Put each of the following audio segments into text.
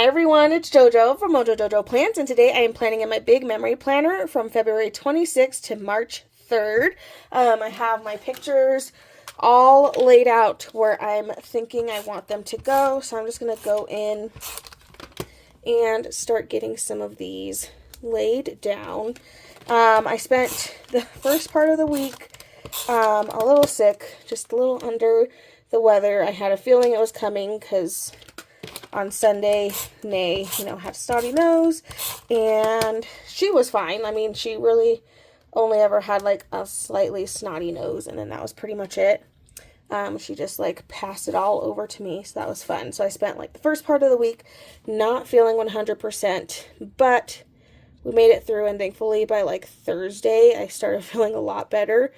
Hi everyone, it's JoJo from Mojo Jojo Plans, and today I am planning in my big memory planner from February 26th to March 3rd. I have my pictures all laid out where I'm thinking I want them to go, so I'm just going to go in and start getting some of these laid down. I spent the first part of the week a little sick, just a little under the weather. I had a feeling it was coming because on Sunday, Nay, had a snotty nose, and she was fine. I mean, she really only ever had like a slightly snotty nose, and then that was pretty much it. She just like passed it all over to me, so that was fun. So I spent like the first part of the week not feeling 100%, but we made it through, and thankfully by like Thursday, I started feeling a lot better,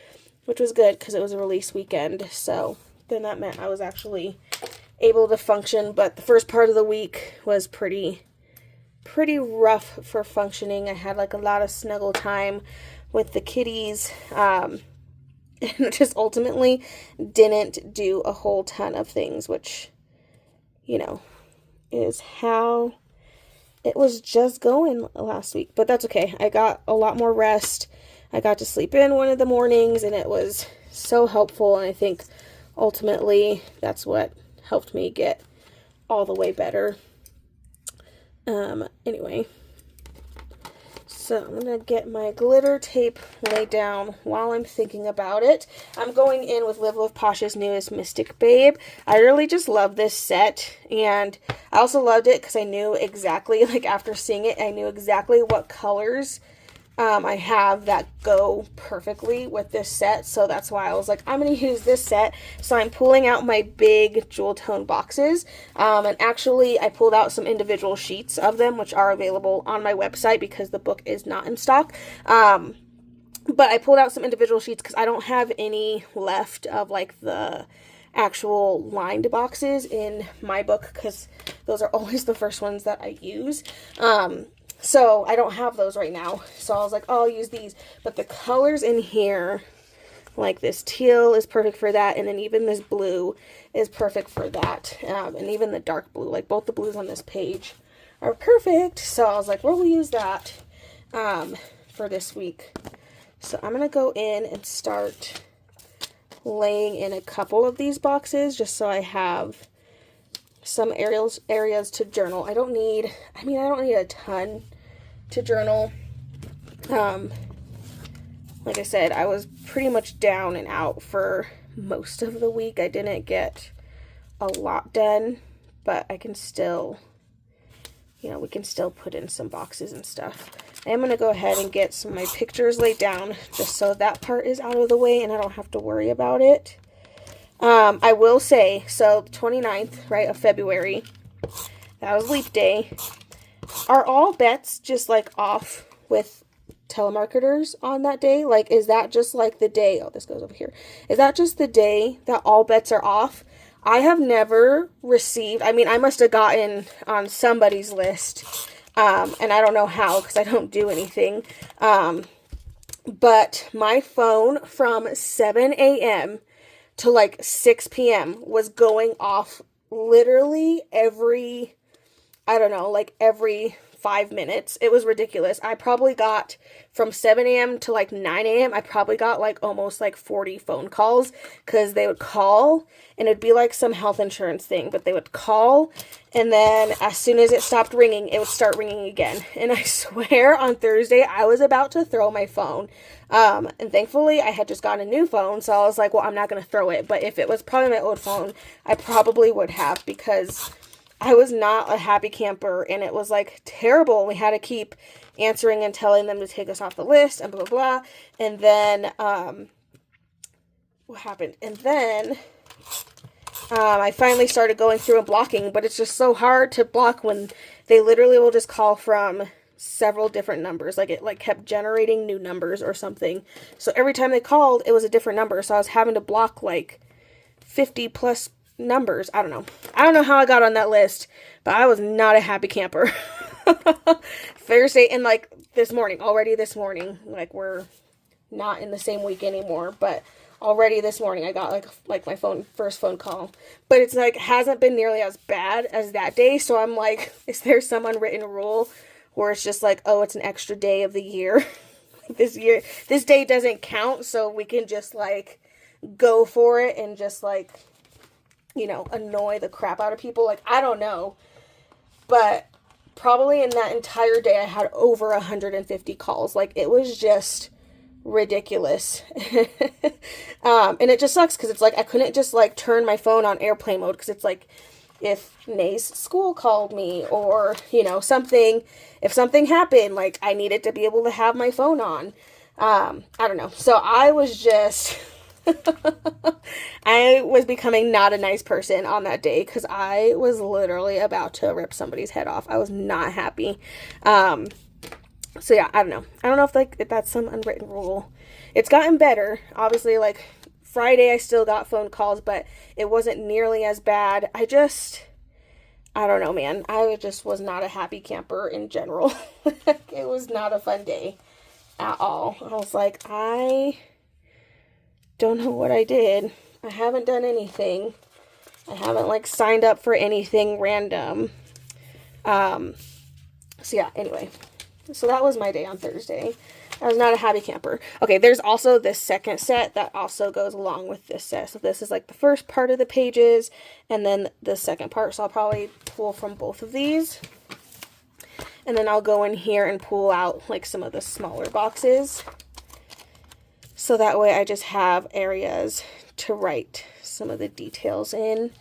which was good because it was a release weekend. So then that meant I was actually able to function, but the first part of the week was pretty rough for functioning. I had like a lot of snuggle time with the kitties, and just ultimately didn't do a whole ton of things, which, is how it was just going last week. But that's okay. I got a lot more rest. I got to sleep in one of the mornings, and it was so helpful, and I think ultimately that's what helped me get all the way better. Anyway, so I'm going to get my glitter tape laid down while I'm thinking about it. I'm going in with Live Love Posh's newest Mystic Babe. I really just love this set, and I also loved it because I knew exactly, like after seeing it, I knew exactly what colors I have that go perfectly with this set, so that's why I was like, I'm going to use this set. So I'm pulling out my big jewel tone boxes, and actually I pulled out some individual sheets of them, which are available on my website because the book is not in stock. But I pulled out some individual sheets because I don't have any left of like the actual lined boxes in my book because those are always the first ones that I use. So I don't have those right now. So I was like, oh, I'll use these. But the colors in here, like this teal is perfect for that. And then even this blue is perfect for that. And even the dark blue, like both the blues on this page are perfect. So I was like, well, we'll use that for this week. So I'm going to go in and start laying in a couple of these boxes just so I have some areas to journal. I don't need a ton to journal. Like I said, I was pretty much down and out for most of the week. I didn't get a lot done, but I can still, we can still put in some boxes and stuff. I am going to go ahead and get some of my pictures laid down just so that part is out of the way and I don't have to worry about it. I will say, so the 29th, right, of February, that was Leap Day. Are all bets just like off with telemarketers on that day? Like, is that just like the day, oh, this goes over here. Is that just the day that all bets are off? I have never received, I must have gotten on somebody's list, and I don't know how because I don't do anything, but my phone from 7 a.m. to like 6 p.m. was going off literally every 5 minutes. It was ridiculous. I probably got from 7 a.m. to like 9 a.m. I probably got like almost like 40 phone calls because they would call and it'd be like some health insurance thing, but they would call and then as soon as it stopped ringing, it would start ringing again. And I swear on Thursday, I was about to throw my phone. And thankfully I had just gotten a new phone. So I was like, well, I'm not going to throw it. But if it was probably my old phone, I probably would have because I was not a happy camper and it was like terrible. We had to keep answering and telling them to take us off the list and blah, blah, blah. And then, what happened? And then, I finally started going through and blocking, but it's just so hard to block when they literally will just call from several different numbers. Like it like kept generating new numbers or something. So every time they called, it was a different number. So I was having to block like 50 plus numbers. I don't know how I got on that list, but I was not a happy camper. Thursday and like this morning, like we're not in the same week anymore, but already this morning I got like my first phone call, but it's like hasn't been nearly as bad as that day. So I'm like, is there some unwritten rule where it's just like, oh, it's an extra day of the year? This day doesn't count, so we can just like go for it and just like, you know, annoy the crap out of people. Like, I don't know, but probably in that entire day I had over 150 calls. Like, it was just ridiculous. And it just sucks because it's like I couldn't just like turn my phone on airplane mode, because it's like if Nay's school called me, or you know, if something happened, like I needed to be able to have my phone on. I don't know, so I was just I was becoming not a nice person on that day, because I was literally about to rip somebody's head off. I was not happy. So yeah, I don't know. I don't know if that's some unwritten rule. It's gotten better. Obviously, like Friday I still got phone calls, but it wasn't nearly as bad. I don't know, man. I just was not a happy camper in general. It was not a fun day at all. I was like, I don't know what I did. I haven't done anything. I haven't like signed up for anything random. So yeah, anyway. So that was my day on Thursday. I was not a happy camper. Okay, there's also this second set that also goes along with this set. So this is like the first part of the pages, and then the second part. So I'll probably pull from both of these. And then I'll go in here and pull out like some of the smaller boxes. So that way I just have areas to write some of the details in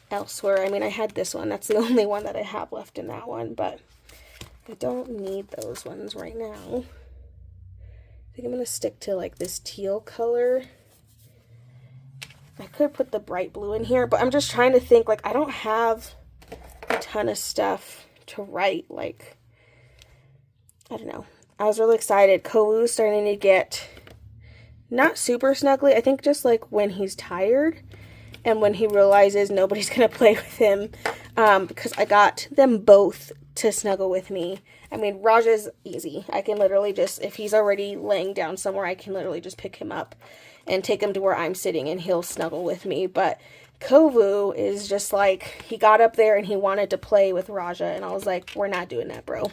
elsewhere. I mean, I had this one. That's the only one that I have left in that one, but I don't need those ones right now. I think I'm going to stick to like this teal color. I could put the bright blue in here, but I'm just trying to think, like I don't have a ton of stuff to write. Like, I don't know. I was really excited. Kowu's starting to get not super snuggly. I think just like when he's tired and when he realizes nobody's going to play with him, because I got them both to snuggle with me. I mean, Raja's easy. I can literally just, if he's already laying down somewhere, I can literally just pick him up and take him to where I'm sitting and he'll snuggle with me. But Kovu is just like, he got up there and he wanted to play with Raja, and I was like, we're not doing that, bro.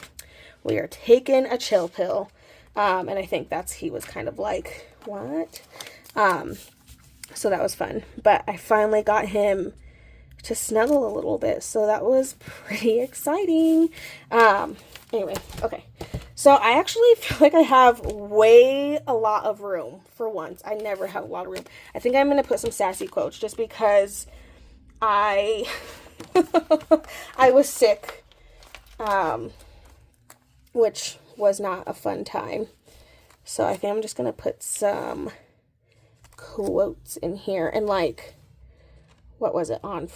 We are taking a chill pill. And I think he was kind of like, what? So that was fun. But I finally got him to snuggle a little bit, so that was pretty exciting. Anyway, okay. So I actually feel like I have a lot of room for once. I never have a lot of room. I think I'm going to put some sassy quotes just because I was sick, which was not a fun time. So I think I'm just going to put some quotes in here. And like, what was it, on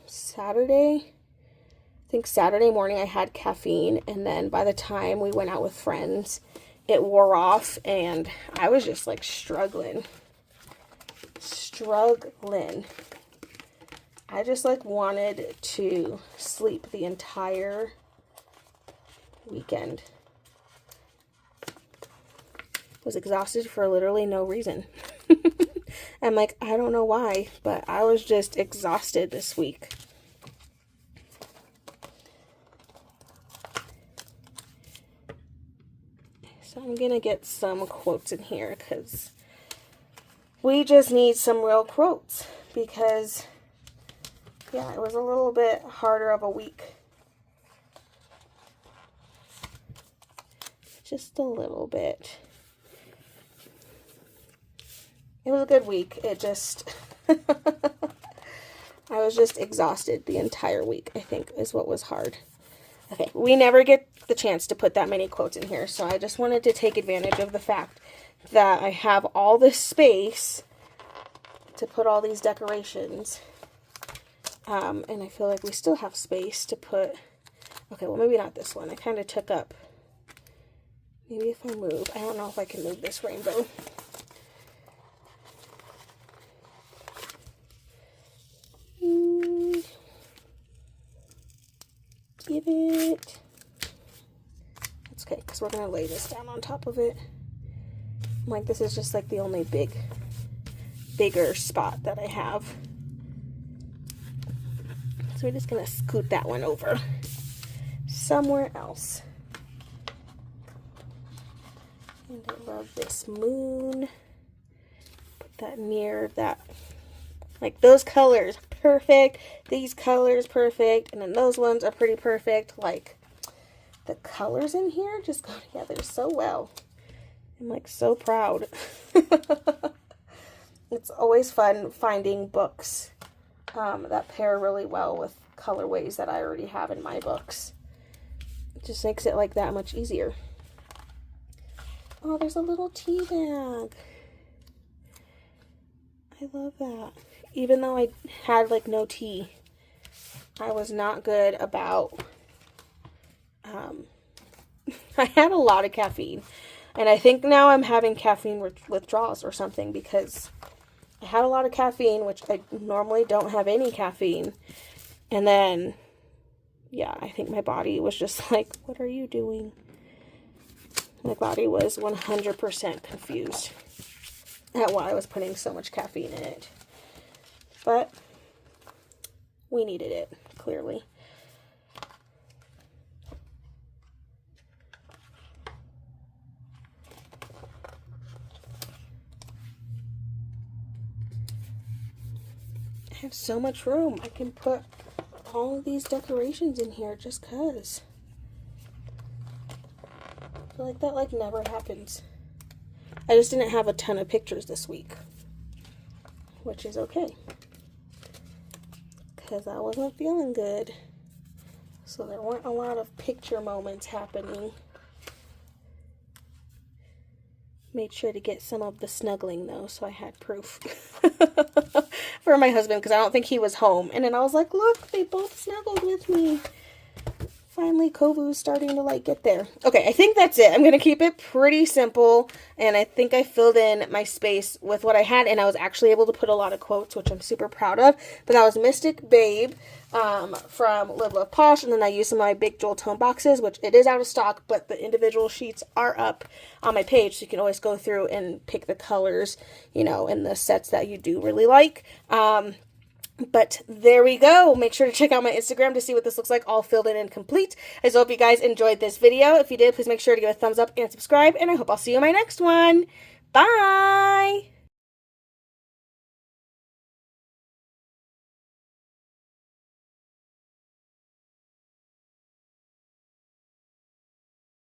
Saturday? I think Saturday morning I had caffeine, and then by the time we went out with friends, it wore off, and I was just like struggling. I just like wanted to sleep the entire weekend. Was exhausted for literally no reason. I'm like, I don't know why, but I was just exhausted this week. So I'm going to get some quotes in here because we just need some real quotes, because, yeah, it was a little bit harder of a week. Just a little bit. It was a good week. It just, I was just exhausted the entire week, I think, is what was hard. Okay, we never get the chance to put that many quotes in here, so I just wanted to take advantage of the fact that I have all this space to put all these decorations. And I feel like we still have space to put, okay, well, maybe not this one. I kind of took up, maybe if I move, I don't know if I can move this rainbow. Give it, it's okay, because we're going to lay this down on top of it. I'm like, this is just like the only big bigger spot that I have. So we're just going to scoot that one over somewhere else. And I love this moon. Put that near that. Like those colors, perfect. These colors, perfect. And then those ones are pretty perfect. Like the colors in here just go together so well. I'm like so proud. It's always fun finding books that pair really well with colorways that I already have in my books. It just makes it like that much easier. Oh, there's a little tea bag. I love that. Even though I had like no tea, I was not good about, I had a lot of caffeine. And I think now I'm having caffeine withdrawals or something because I had a lot of caffeine, which I normally don't have any caffeine. And then, yeah, I think my body was just like, what are you doing? My body was 100% confused at why I was putting so much caffeine in it. But we needed it, clearly. I have so much room. I can put all of these decorations in here just cause. I feel like that like never happens. I just didn't have a ton of pictures this week, which is okay because I wasn't feeling good. So there weren't a lot of picture moments happening. Made sure to get some of the snuggling though, so I had proof for my husband because I don't think he was home. And then I was like, look, they both snuggled with me. Finally, Kovu's starting to like get there. Okay, I think that's it. I'm going to keep it pretty simple. And I think I filled in my space with what I had. And I was actually able to put a lot of quotes, which I'm super proud of. But that was Mystic Babe from Live Love Posh. And then I used some of my big Jewel Tone boxes, which it is out of stock. But the individual sheets are up on my page. So you can always go through and pick the colors, you know, in the sets that you do really like. But there we go. Make sure to check out my Instagram to see what this looks like all filled in and complete. I just hope you guys enjoyed this video. If you did, please make sure to give a thumbs up and subscribe. And I hope I'll see you in my next one. Bye!